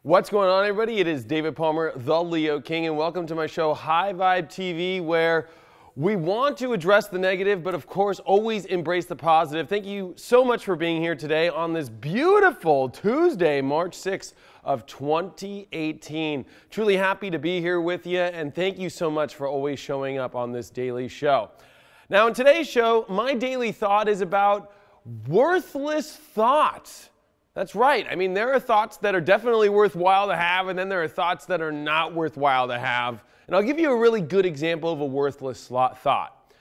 What's going on, everybody? It is David Palmer, the Leo King, and welcome to my show, High Vibe TV, where we want to address the negative, but of course, always embrace the positive. Thank you so much for being here today on this beautiful Tuesday, March 6th of 2018. Truly happy to be here with you, and thank you so much for always showing up on this daily show. Now, in today's show, my daily thought is about worthless thoughts. That's right. I mean, there are thoughts that are definitely worthwhile to have, and then there are thoughts that are not worthwhile to have. And I'll give you a really good example of a worthless thought,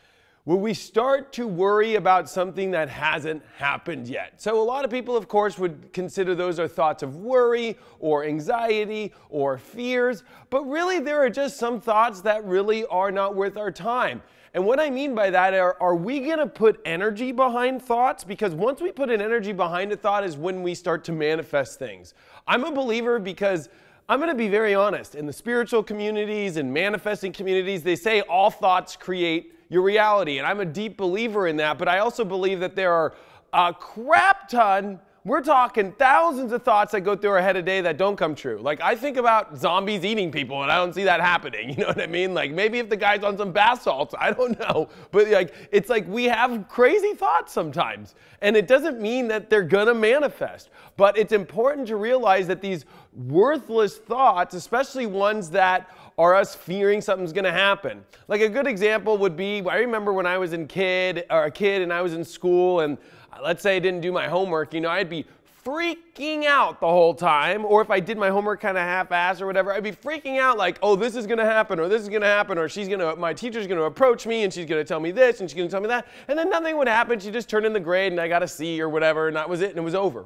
where we start to worry about something that hasn't happened yet. So a lot of people, of course, would consider those are thoughts of worry or anxiety or fears, but really there are just some thoughts that really are not worth our time. And what I mean by that are we going to put energy behind thoughts? Because once we put an energy behind a thought is when we start to manifest things. I'm a believer because I'm going to be very honest. In the spiritual communities and manifesting communities, they say all thoughts create your reality. And I'm a deep believer in that. But I also believe that there are a crap ton. We're talking thousands of thoughts that go through our head a day that don't come true. Like, I think about zombies eating people, and I don't see that happening. You know what I mean? Like, maybe if the guy's on some bath salts, I don't know. But like, it's like we have crazy thoughts sometimes. And it doesn't mean that they're gonna manifest. But it's important to realize that these worthless thoughts, especially ones that are us fearing something's gonna happen. Like a good example would be, I remember when I was a kid and I was in school, and let's say I didn't do my homework, you know, I'd be freaking out the whole time. Or if I did my homework kind of half-assed or whatever, I'd be freaking out like, oh, this is gonna happen, or this is gonna happen, or my teacher's gonna approach me and she's gonna tell me this and she's gonna tell me that. And then nothing would happen. She just turned in the grade and I got a C or whatever, and that was it, and it was over.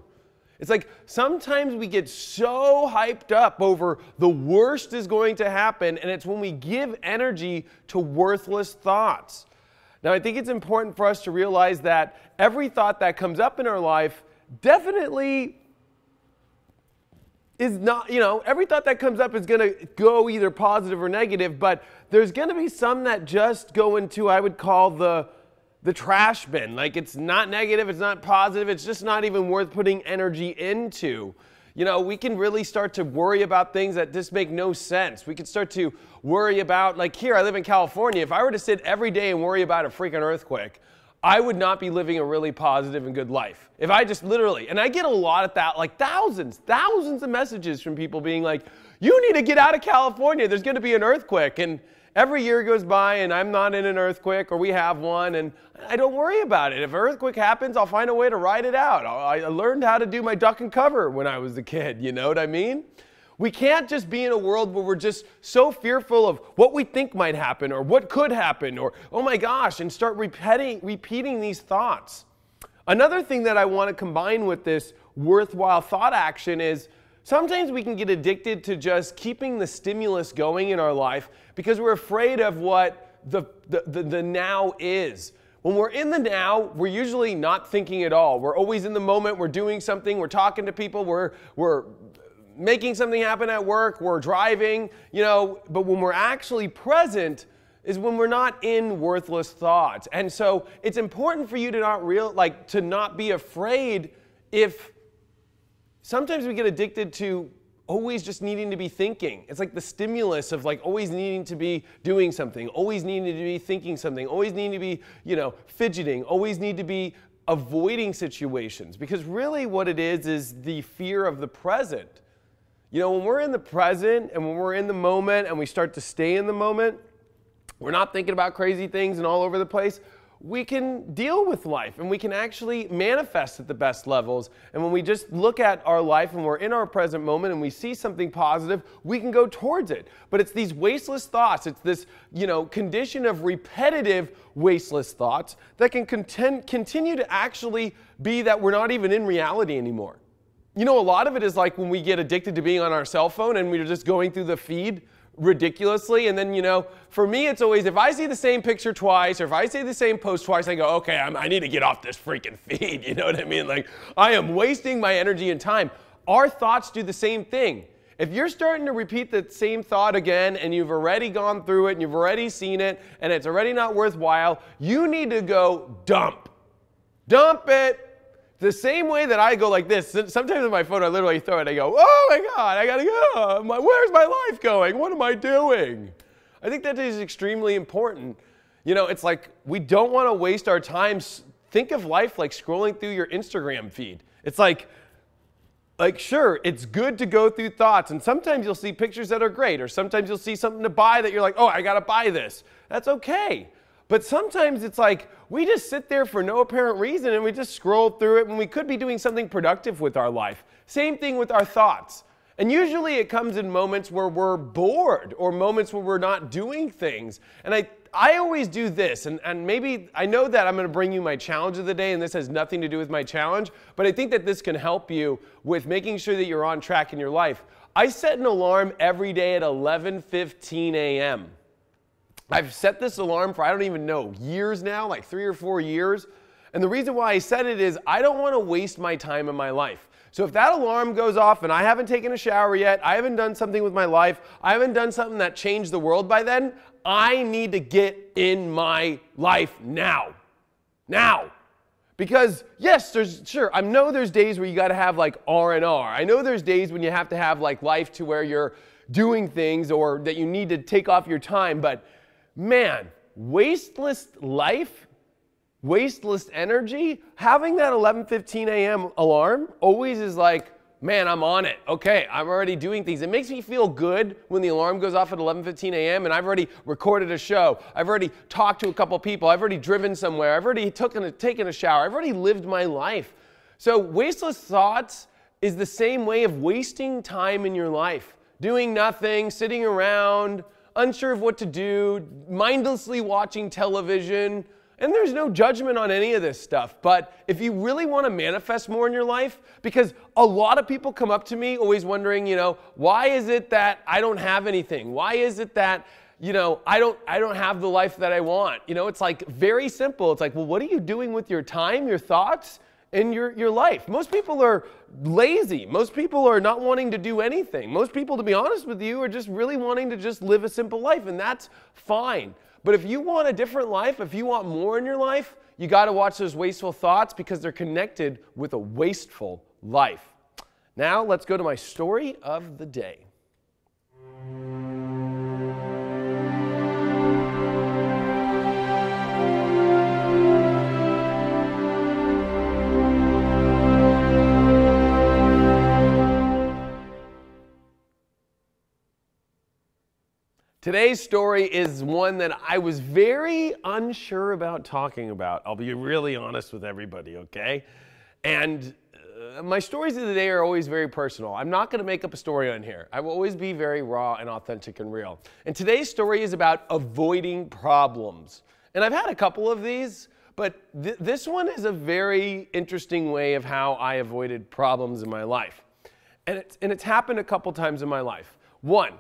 It's like sometimes we get so hyped up over the worst is going to happen, and it's when we give energy to worthless thoughts. Now, I think it's important for us to realize that every thought that comes up in our life definitely is not, you know, every thought that comes up is going to go either positive or negative, but there's going to be some that just go into, I would call the trash bin. Like, it's not negative, it's not positive, it's just not even worth putting energy into. You know, we can really start to worry about things that just make no sense. We can start to worry about, like here, I live in California. If I were to sit every day and worry about a freaking earthquake, I would not be living a really positive and good life. If I just literally, and I get a lot of that, like thousands of messages from people being like, you need to get out of California, there's gonna be an earthquake. And every year goes by and I'm not in an earthquake, or we have one, and I don't worry about it. If an earthquake happens, I'll find a way to ride it out. I learned how to do my duck and cover when I was a kid, you know what I mean? We can't just be in a world where we're just so fearful of what we think might happen or what could happen or, oh my gosh, and start repeating these thoughts. Another thing that I want to combine with this worthwhile thought action is sometimes we can get addicted to just keeping the stimulus going in our life because we're afraid of what the now is. When we're in the now, we're usually not thinking at all. We're always in the moment. We're doing something. We're talking to people. We're making something happen at work. We're driving, you know. But when we're actually present is when we're not in worthless thoughts. And so it's important for you to not be afraid if sometimes we get addicted to always just needing to be thinking. It's like the stimulus of like always needing to be doing something, always needing to be thinking something, always needing to be, you know, fidgeting, always need to be avoiding situations. Because really what it is the fear of the present. You know, when we're in the present and when we're in the moment and we start to stay in the moment, we're not thinking about crazy things and all over the place. We can deal with life and we can actually manifest at the best levels. And when we just look at our life and we're in our present moment and we see something positive, we can go towards it. But it's these wasteless thoughts. It's this, you know, condition of repetitive wasteless thoughts that can continue to actually be that we're not even in reality anymore. You know, a lot of it is like when we get addicted to being on our cell phone and we're just going through the feed ridiculously, and then, you know, for me it's always, if I see the same picture twice or if I see the same post twice, I go, okay, I need to get off this freaking feed. You know what I mean? Like, I am wasting my energy and time. Our thoughts do the same thing. If you're starting to repeat the same thought again and you've already gone through it and you've already seen it and it's already not worthwhile, you need to go dump it. the same way that I go like this, sometimes in my phone I literally throw it, I go, oh my God, I gotta go. Where's my life going? What am I doing? I think that is extremely important. You know, it's like we don't want to waste our time. Think of life like scrolling through your Instagram feed. It's like sure, it's good to go through thoughts, and sometimes you'll see pictures that are great, or sometimes you'll see something to buy that you're like, oh, I gotta buy this. That's okay. But sometimes it's like we just sit there for no apparent reason and we just scroll through it when we could be doing something productive with our life. Same thing with our thoughts. And usually it comes in moments where we're bored or moments where we're not doing things. And I always do this, and maybe I know that I'm going to bring you my challenge of the day, and this has nothing to do with my challenge, but I think that this can help you with making sure that you're on track in your life. I set an alarm every day at 11:15 a.m. I've set this alarm for, I don't even know, years now, like 3 or 4 years. And the reason why I set it is I don't want to waste my time in my life. So if that alarm goes off and I haven't taken a shower yet, I haven't done something with my life, I haven't done something that changed the world by then, I need to get in my life now. Now. Because yes, I know there's days where you got to have like R&R. I know there's days when you have to have like life to where you're doing things or that you need to take off your time, but man, wasteless life, wasteless energy, having that 11:15 a.m. alarm always is like, man, I'm on it. Okay, I'm already doing things. It makes me feel good when the alarm goes off at 11:15 a.m. and I've already recorded a show. I've already talked to a couple people. I've already driven somewhere. I've already taken a shower. I've already lived my life. So wasteless thoughts is the same way of wasting time in your life. Doing nothing, sitting around, unsure of what to do, mindlessly watching television. And there's no judgment on any of this stuff. But if you really want to manifest more in your life, because a lot of people come up to me always wondering, you know, why is it that I don't have anything? Why is it that, you know, I don't have the life that I want? You know, it's like very simple. It's like, well, what are you doing with your time, your thoughts, and your life? Most people are lazy. Most people are not wanting to do anything. Most people, to be honest with you, are just really wanting to just live a simple life, and that's fine. But if you want a different life, if you want more in your life, you got to watch those wasteful thoughts because they're connected with a wasteful life. Now, let's go to my story of the day. Today's story is one that I was very unsure about talking about. I'll be really honest with everybody, okay? And my stories of the day are always very personal. I'm not going to make up a story on here. I will always be very raw and authentic and real. And today's story is about avoiding problems. And I've had a couple of these, but this one is a very interesting way of how I avoided problems in my life. And it's happened a couple times in my life. One,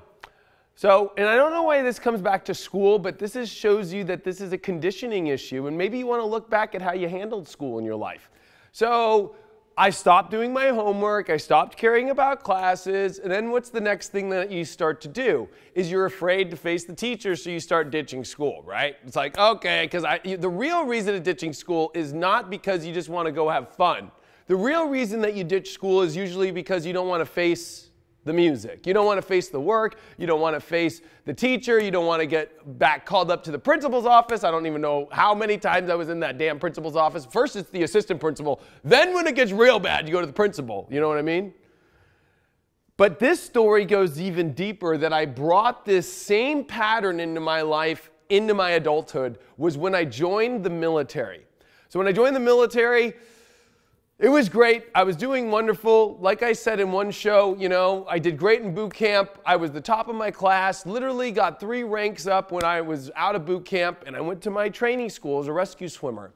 and I don't know why this comes back to school, but this shows you that this is a conditioning issue, and maybe you want to look back at how you handled school in your life. So I stopped doing my homework, I stopped caring about classes, and then what's the next thing that you start to do? Is you're afraid to face the teacher, so you start ditching school, right? It's like, okay, because the real reason of ditching school is not because you just want to go have fun. The real reason that you ditch school is usually because you don't want to face the music. You don't want to face the work. You don't want to face the teacher. You don't want to get back called up to the principal's office. I don't even know how many times I was in that damn principal's office. First it's the assistant principal. Then when it gets real bad, you go to the principal. You know what I mean? But this story goes even deeper, that I brought this same pattern into my life, into my adulthood, was when I joined the military. So when I joined the military, it was great. I was doing wonderful. Like I said in one show, you know, I did great in boot camp. I was the top of my class, literally got 3 ranks up when I was out of boot camp, and I went to my training school as a rescue swimmer.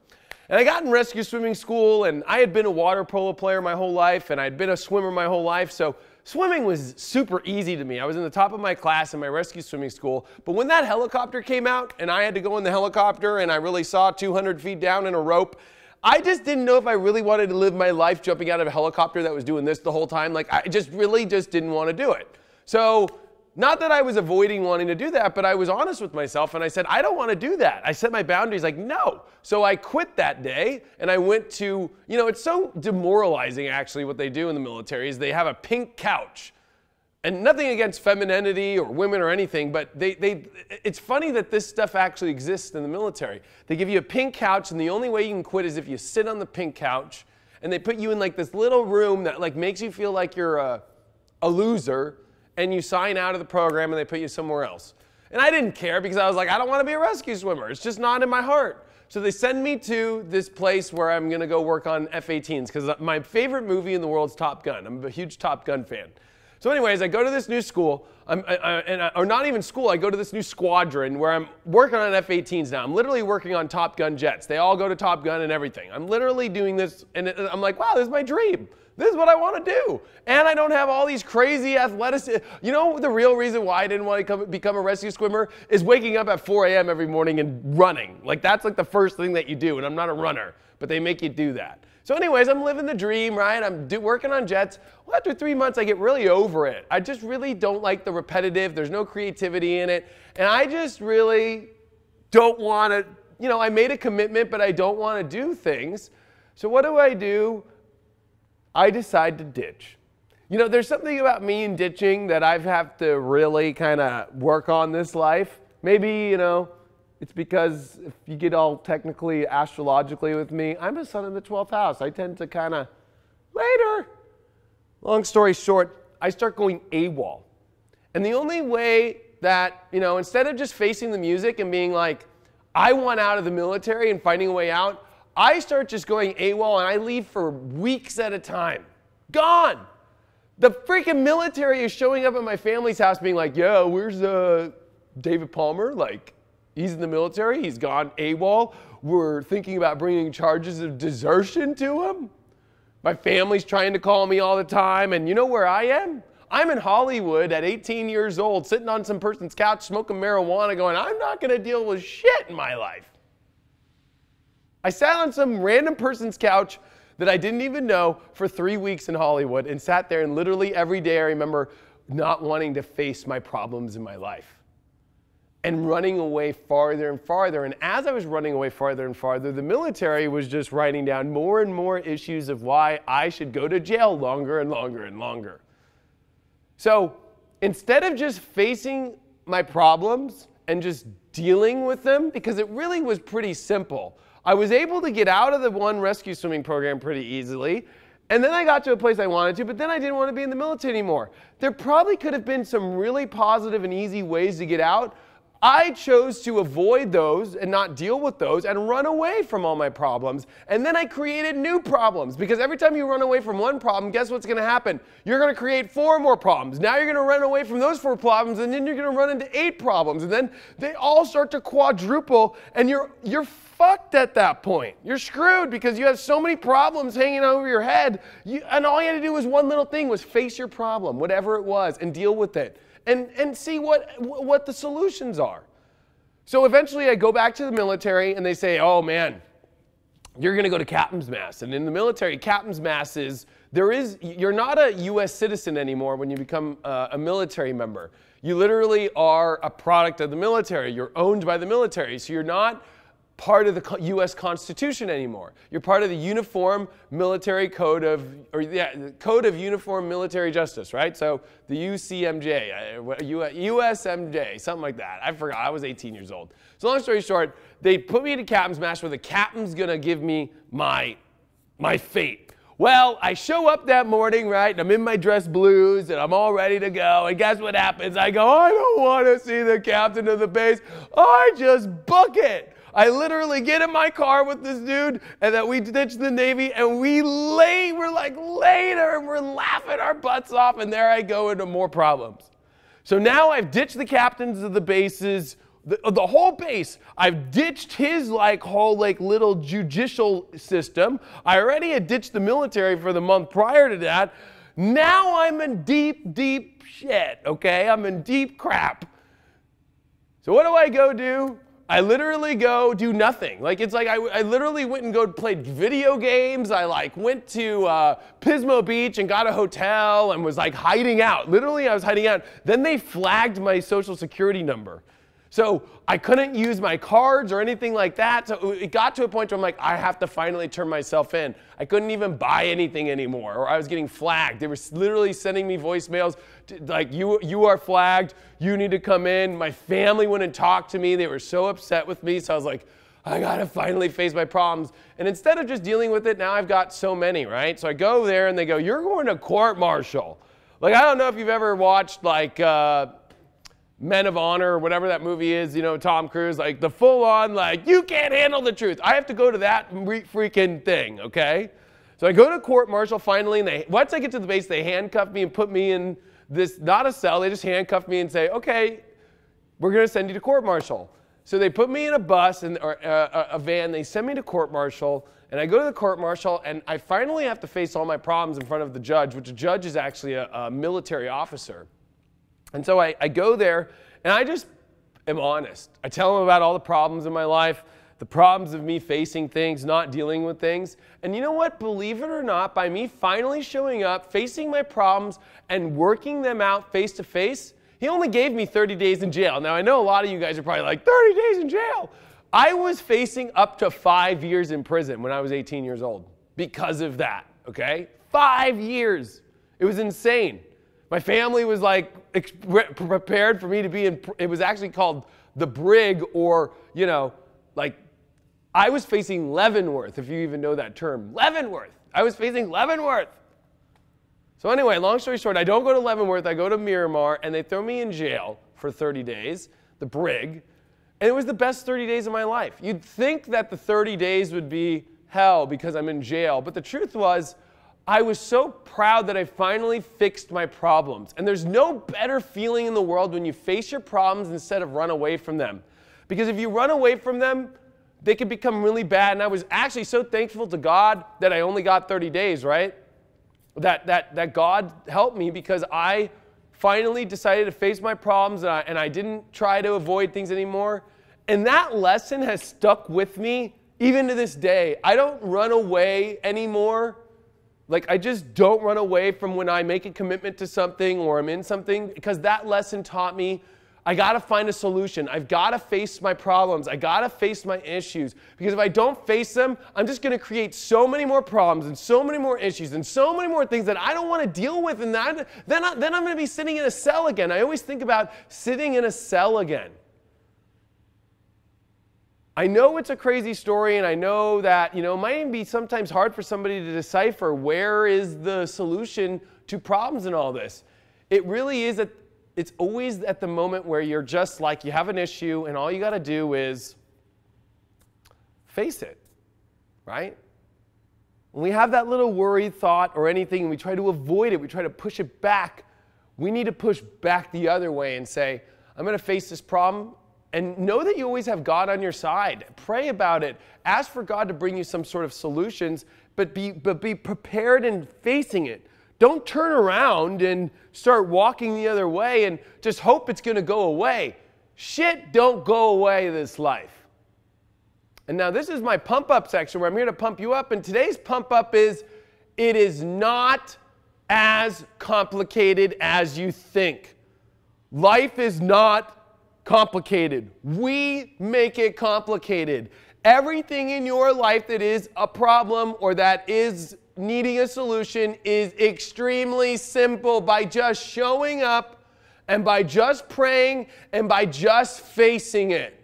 And I got in rescue swimming school, and I had been a water polo player my whole life, and I'd been a swimmer my whole life, so swimming was super easy to me. I was in the top of my class in my rescue swimming school, but when that helicopter came out, and I had to go in the helicopter, and I really saw 200 feet down in a rope, I just didn't know if I really wanted to live my life jumping out of a helicopter that was doing this the whole time. Like, I just really didn't want to do it. So not that I was avoiding wanting to do that, but I was honest with myself and I said, I don't want to do that. I set my boundaries like, no. So I quit that day and I went to, you know, it's so demoralizing actually what they do in the military is they have a pink couch. And nothing against femininity or women or anything, but it's funny that this stuff actually exists in the military. They give you a pink couch and the only way you can quit is if you sit on the pink couch and they put you in like this little room that like makes you feel like you're a loser and you sign out of the program and they put you somewhere else. And I didn't care because I was like, I don't want to be a rescue swimmer. It's just not in my heart. So they send me to this place where I'm going to go work on F-18s because my favorite movie in the world is Top Gun. I'm a huge Top Gun fan. So anyways, I go to this new school, or not even school, I go to this new squadron where I'm working on F-18s now. I'm literally working on Top Gun jets. They all go to Top Gun and everything. I'm literally doing this, and I'm like, wow, this is my dream. This is what I want to do. And I don't have all these crazy athleticism. You know the real reason why I didn't want to become a rescue swimmer is waking up at 4 a.m. every morning and running. Like that's like the first thing that you do, and I'm not a runner, but they make you do that. So anyways, I'm living the dream, right? I'm working on jets. Well, after 3 months, I get really over it. I just really don't like the repetitive. There's no creativity in it. And I just really don't want to, you know, I made a commitment, but I don't want to do things. So what do? I decide to ditch. You know, there's something about me and ditching that I have to really kind of work on this life. Maybe, you know, it's because if you get all technically astrologically with me, I'm a sun in the 12th house. I tend to kind of, later. Long story short, I start going AWOL. And the only way that, you know, instead of just facing the music and being like, I want out of the military and finding a way out, I start just going AWOL and I leave for weeks at a time. Gone. The freaking military is showing up at my family's house being like, yo, where's David Palmer? Like, he's in the military, he's gone AWOL. We're thinking about bringing charges of desertion to him. My family's trying to call me all the time, and you know where I am? I'm in Hollywood at 18 years old, sitting on some person's couch, smoking marijuana, going, I'm not gonna deal with shit in my life. I sat on some random person's couch that I didn't even know for 3 weeks in Hollywood and sat there and literally every day I remember not wanting to face my problems in my life and running away farther and farther. And as I was running away farther and farther, the military was just writing down more and more issues of why I should go to jail longer and longer and longer. So instead of just facing my problems and just dealing with them, because it really was pretty simple, I was able to get out of the one rescue swimming program pretty easily, and then I got to a place I wanted to, but then I didn't want to be in the military anymore. There probably could have been some really positive and easy ways to get out. I chose to avoid those and not deal with those and run away from all my problems. And then I created new problems, because every time you run away from one problem, guess what's going to happen? You're going to create 4 more problems. Now you're going to run away from those 4 problems, and then you're going to run into 8 problems. And then they all start to quadruple, and you're fucked at that point. You're screwed because you have so many problems hanging over your head. And all you had to do was one little thing, was face your problem, whatever it was, and deal with it. And see what the solutions are. So eventually I go back to the military and they say, oh man, you're going to go to Captain's Mast. And in the military, Captain's Mast is, you're not a US citizen anymore when you become a military member. You literally are a product of the military. You're owned by the military. So you're not part of the US Constitution anymore. You're part of the Uniform Military Code of, Code of Uniform Military Justice, right? So the UCMJ, USMJ, something like that. I forgot, I was 18 years old. So long story short, they put me into Captain's Mast where the captain's gonna give me my fate. Well, I show up that morning, right, and I'm in my dress blues, and I'm all ready to go, and guess what happens? I go, I don't want to see the captain of the base. I just book it. I literally get in my car with this dude, and that we ditched the Navy, and we're like later, and we're laughing our butts off, and there I go into more problems. So now I've ditched the captains of the bases, the whole base. I've ditched his whole little judicial system. I already had ditched the military for the month prior to that. Now I'm in deep, deep shit, okay? I'm in deep crap. So what do I go do? I literally go do nothing. Like, it's like I literally went and played video games. I like went to Pismo Beach and got a hotel and was like hiding out. Literally, I was hiding out. Then they flagged my social security number. So I couldn't use my cards or anything like that. So it got to a point where I'm like, I have to finally turn myself in. I couldn't even buy anything anymore, or I was getting flagged. They were literally sending me voicemails like, you are flagged. You need to come in. My family wouldn't talk to me. They were so upset with me. So I was like, I got to finally face my problems. And instead of just dealing with it, now I've got so many, right? So I go there and they go, you're going to court-martial. Like, I don't know if you've ever watched like, Men of Honor or whatever that movie is, you know, Tom Cruise, like the full-on, like, you can't handle the truth. I have to go to that freaking thing, okay? So I go to court-martial finally, and once I get to the base, they handcuff me and put me in this, not a cell, they just handcuff me and say, okay, we're going to send you to court-martial. So they put me in a bus or a van, they send me to court-martial, and I go to the court-martial, and I finally have to face all my problems in front of the judge, which the judge is actually a military officer. And so I go there, and I just am honest. I tell him about all the problems in my life, the problems of me facing things, not dealing with things. And you know what? Believe it or not, by me finally showing up, facing my problems, and working them out face to face, he only gave me 30 days in jail. Now, I know a lot of you guys are probably like, 30 days in jail. I was facing up to 5 years in prison when I was 18 years old because of that, okay? 5 years. It was insane. My family was like prepared for me to be in, it was actually called the brig, or, you know, like I was facing Leavenworth, if you even know that term. Leavenworth. I was facing Leavenworth. So anyway, long story short, I don't go to Leavenworth, I go to Miramar, and they throw me in jail for 30 days, the brig, and it was the best 30 days of my life. You'd think that the 30 days would be hell because I'm in jail, but the truth was, I was so proud that I finally fixed my problems. And there's no better feeling in the world when you face your problems instead of run away from them. Because if you run away from them, they can become really bad. And I was actually so thankful to God that I only got 30 days, right? That God helped me, because I finally decided to face my problems, and I didn't try to avoid things anymore. And that lesson has stuck with me even to this day. I don't run away anymore. Like, I just don't run away from when I make a commitment to something or I'm in something, because that lesson taught me I got to find a solution. I've got to face my problems. I got to face my issues, because if I don't face them, I'm just going to create so many more problems and so many more issues and so many more things that I don't want to deal with, and then I'm going to be sitting in a cell again. I always think about sitting in a cell again. I know it's a crazy story, and I know that, you know, it might even be sometimes hard for somebody to decipher where is the solution to problems in all this. It really is, it's always at the moment where you're just like, you have an issue, and all you got to do is face it, right? When we have that little worried thought or anything, and we try to avoid it, we try to push it back, we need to push back the other way and say, I'm going to face this problem. And know that you always have God on your side. Pray about it. Ask for God to bring you some sort of solutions, but be prepared in facing it. Don't turn around and start walking the other way and just hope it's going to go away. Shit don't go away this life. And now this is my pump up section where I'm here to pump you up. And today's pump up is, it is not as complicated as you think. Life is not complicated. We make it complicated. Everything in your life that is a problem or that is needing a solution is extremely simple by just showing up and by just praying and by just facing it.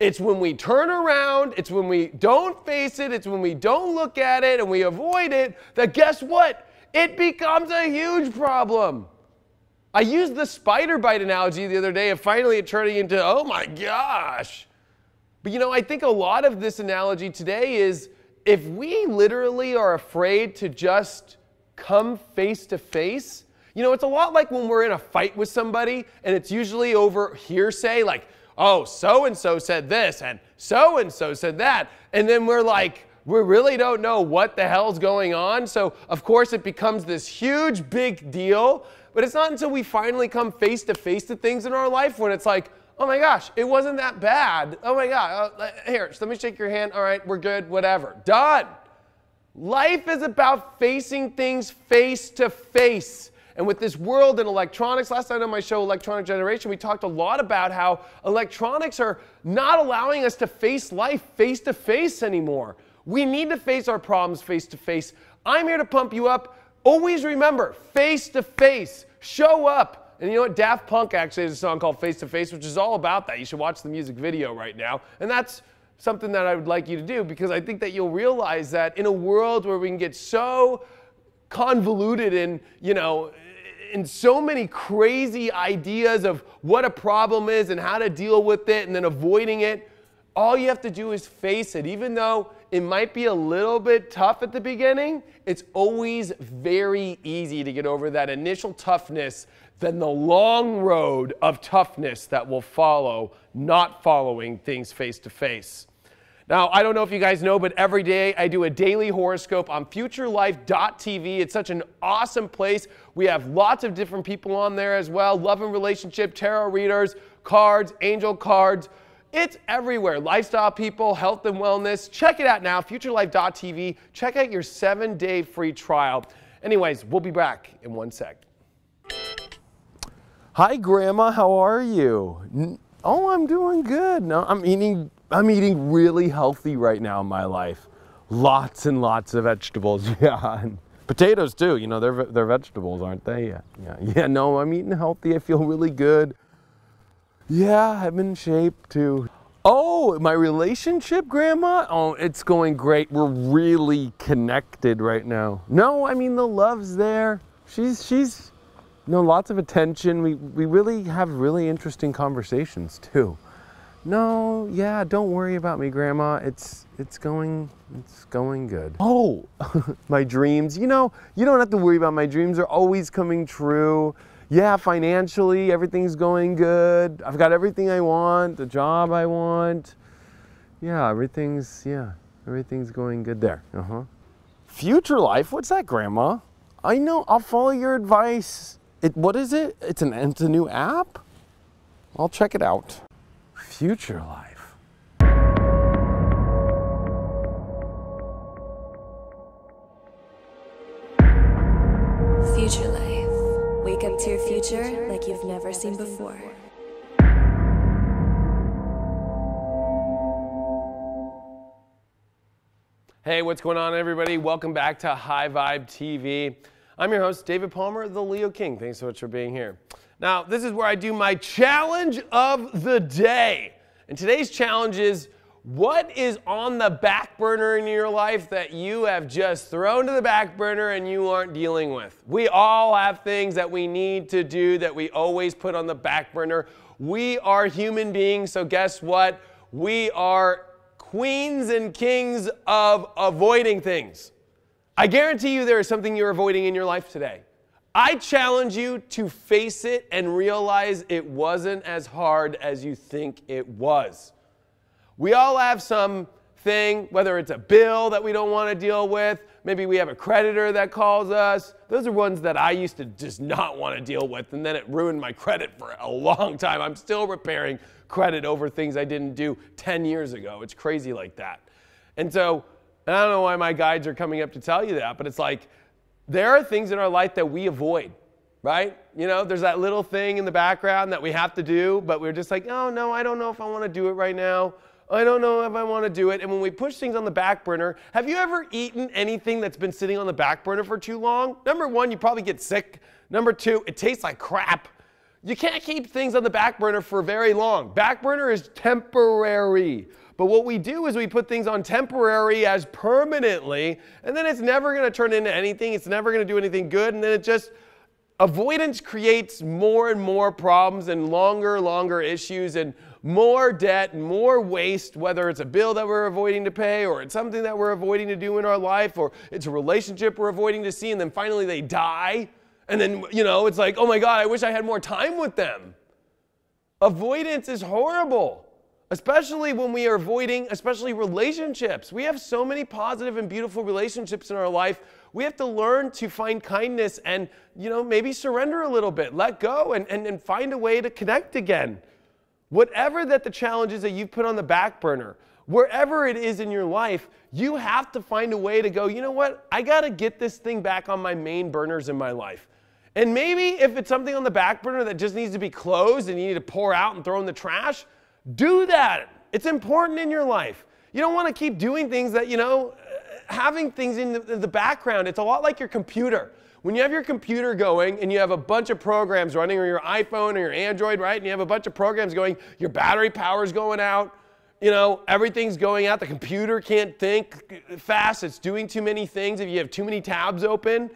It's when we turn around, it's when we don't face it, it's when we don't look at it and we avoid it, that guess what? It becomes a huge problem. I used the spider bite analogy the other day, and finally it turning into, oh my gosh. But you know, I think a lot of this analogy today is, if we literally are afraid to just come face to face, you know, it's a lot like when we're in a fight with somebody, and it's usually over hearsay, like, oh, so-and-so said this, and so-and-so said that, and then we're like, we really don't know what the hell's going on, so of course it becomes this huge big deal. But it's not until we finally come face to face to things in our life when it's like, oh my gosh, it wasn't that bad. Oh my God, here, let me shake your hand. All right, we're good, whatever. Done. Life is about facing things face to face. And with this world and electronics, last night on my show, Electronic Generation, we talked a lot about how electronics are not allowing us to face life face to face anymore. We need to face our problems face to face. I'm here to pump you up. Always remember, face to face. Show up. And you know what? Daft Punk actually has a song called Face to Face, which is all about that. You should watch the music video right now. And that's something that I would like you to do, because I think that you'll realize that in a world where we can get so convoluted and, in so many crazy ideas of what a problem is and how to deal with it and then avoiding it, all you have to do is face it. Even though it might be a little bit tough at the beginning, it's always very easy to get over that initial toughness than the long road of toughness that will follow not following things face to face. Now, I don't know if you guys know, but every day I do a daily horoscope on futurelife.tv. It's such an awesome place. We have lots of different people on there as well. Love and relationship, tarot readers, cards, angel cards. It's everywhere. Lifestyle people, health and wellness. Check it out now, futurelife.tv. Check out your 7-day free trial. Anyways, we'll be back in 1 sec. Hi, Grandma. How are you? Oh, I'm doing good. No, I'm eating really healthy right now in my life. Lots and lots of vegetables. Yeah, and potatoes too. They're vegetables, aren't they? Yeah. No, I'm eating healthy. I feel really good. Yeah, I'm in shape too. Oh, my relationship, Grandma? Oh, it's going great. We're really connected right now. No, the love's there. She's lots of attention. We really have really interesting conversations too. No, yeah, don't worry about me, Grandma. It's going good. Oh, my dreams. You don't have to worry about my dreams. They're always coming true. Yeah, financially, everything's going good. I've got everything I want, the job I want. Yeah, everything's going good there. Future Life? What's that, Grandma? I know, I'll follow your advice. What is it? It's a new app? I'll check it out. Future Life. Future Life. Wake up to your future like you've never seen before. Hey, what's going on, everybody? Welcome back to High Vibe TV. I'm your host, David Palmer, the Leo King. Thanks so much for being here. Now, this is where I do my challenge of the day. And today's challenge is, what is on the back burner in your life that you have just thrown to the back burner and you aren't dealing with? We all have things that we need to do that we always put on the back burner. We are human beings, so guess what? We are queens and kings of avoiding things. I guarantee you there is something you're avoiding in your life today. I challenge you to face it and realize it wasn't as hard as you think it was. We all have something, whether it's a bill that we don't want to deal with, maybe we have a creditor that calls us. Those are ones that I used to just not want to deal with, and then it ruined my credit for a long time. I'm still repairing credit over things I didn't do 10 years ago. It's crazy like that. And so, I don't know why my guides are coming up to tell you that, but it's like, there are things in our life that we avoid, right? There's that little thing in the background that we have to do, but we're just like, oh no, I don't know if I want to do it right now. I don't know if I want to do it. And when we push things on the back burner, have you ever eaten anything that's been sitting on the back burner for too long? Number one, you probably get sick. Number two, it tastes like crap. You can't keep things on the back burner for very long. Back burner is temporary. But what we do is we put things on temporary as permanently, and then it's never going to turn into anything. It's never going to do anything good. And then avoidance creates more and more problems and longer issues and more debt and more waste, whether it's a bill that we're avoiding to pay, or it's something that we're avoiding to do in our life, or it's a relationship we're avoiding to see, and then finally they die. And then, it's like, oh my God, I wish I had more time with them. Avoidance is horrible, especially when we are avoiding, especially relationships. We have so many positive and beautiful relationships in our life. We have to learn to find kindness and, maybe surrender a little bit, let go, and find a way to connect again. Whatever that the challenge is that you've put on the back burner, wherever it is in your life, you have to find a way to go, you know what? I got to get this thing back on my main burners in my life. And maybe if it's something on the back burner that just needs to be closed and you need to pour out and throw in the trash, do that. It's important in your life. You don't want to keep doing things that, having things in the background. It's a lot like your computer. When you have your computer going and you have a bunch of programs running, or your iPhone or your Android, right? And you have a bunch of programs going, your battery power's going out, everything's going out. The computer can't think fast. It's doing too many things. If you have too many tabs open,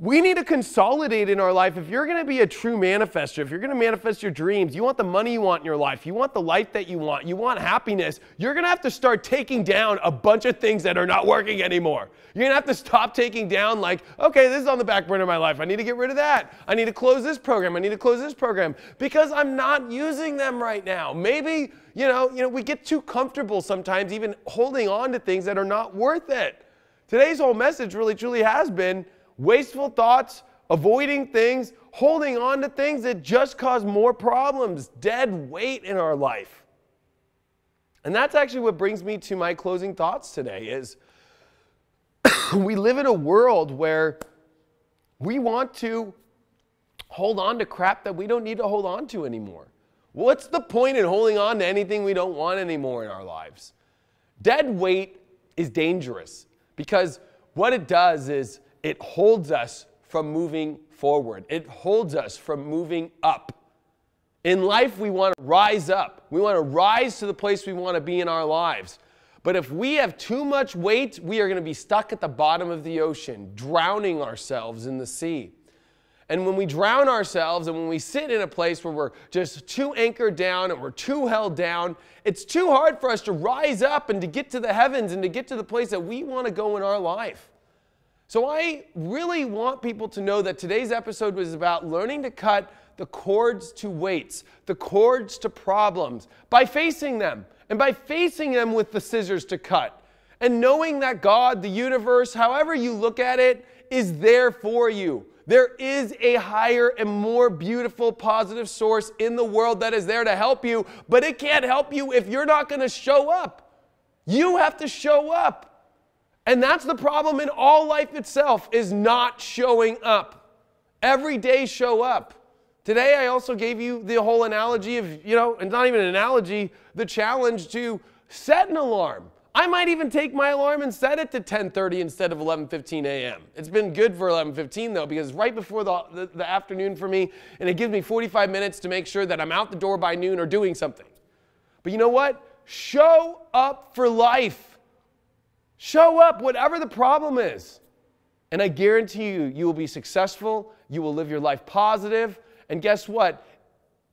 we need to consolidate in our life. If you're going to be a true manifester, if you're going to manifest your dreams, you want the money you want in your life, you want the life that you want happiness, you're going to have to start taking down a bunch of things that are not working anymore. You're going to have to stop taking down okay, this is on the back burner of my life. I need to get rid of that. I need to close this program. I need to close this program because I'm not using them right now. Maybe, we get too comfortable sometimes even holding on to things that are not worth it. Today's whole message really truly has been wasteful thoughts, avoiding things, holding on to things that just cause more problems, dead weight in our life. And that's actually what brings me to my closing thoughts today is we live in a world where we want to hold on to crap that we don't need to hold on to anymore. What's the point in holding on to anything we don't want anymore in our lives? Dead weight is dangerous because what it does is it holds us from moving forward. It holds us from moving up. In life, we want to rise up. We want to rise to the place we want to be in our lives. But if we have too much weight, we are going to be stuck at the bottom of the ocean, drowning ourselves in the sea. And when we drown ourselves and when we sit in a place where we're just too anchored down and we're too held down, it's too hard for us to rise up and to get to the heavens and to get to the place that we want to go in our life. So I really want people to know that today's episode was about learning to cut the cords to weights, the cords to problems, by facing them, and by facing them with the scissors to cut, and knowing that God, the universe, however you look at it, is there for you. There is a higher and more beautiful, positive source in the world that is there to help you, but it can't help you if you're not going to show up. You have to show up. And that's the problem in all life itself, is not showing up. Every day show up. Today I also gave you the whole analogy of, and not even an analogy, the challenge to set an alarm. I might even take my alarm and set it to 10:30 instead of 11:15 a.m. It's been good for 11:15 though, because it's right before the afternoon for me, and it gives me 45 minutes to make sure that I'm out the door by noon or doing something. But you know what? Show up for life. Show up, whatever the problem is. And I guarantee you, you will be successful, you will live your life positive, and guess what?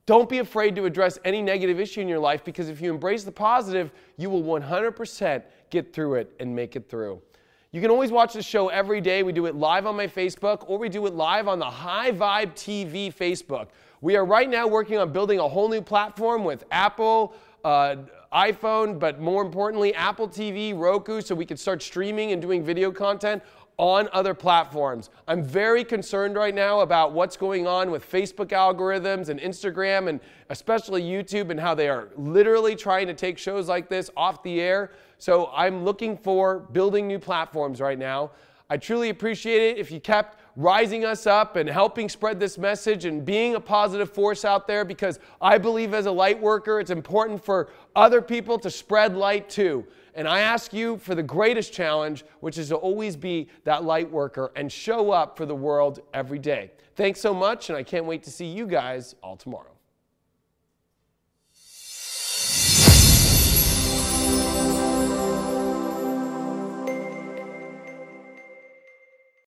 Don't be afraid to address any negative issue in your life, because if you embrace the positive, you will 100% get through it and make it through. You can always watch the show every day. We do it live on my Facebook, or we do it live on the High Vibe TV Facebook. We are right now working on building a whole new platform with Apple, iPhone, but more importantly, Apple TV, Roku, so we can start streaming and doing video content on other platforms. I'm very concerned right now about what's going on with Facebook algorithms and Instagram and especially YouTube, and how they are literally trying to take shows like this off the air. So I'm looking for building new platforms right now. I truly appreciate it if you kept rising us up and helping spread this message and being a positive force out there, because I believe as a light worker, it's important for other people to spread light too. And I ask you for the greatest challenge, which is to always be that light worker and show up for the world every day. Thanks so much, and I can't wait to see you guys all tomorrow.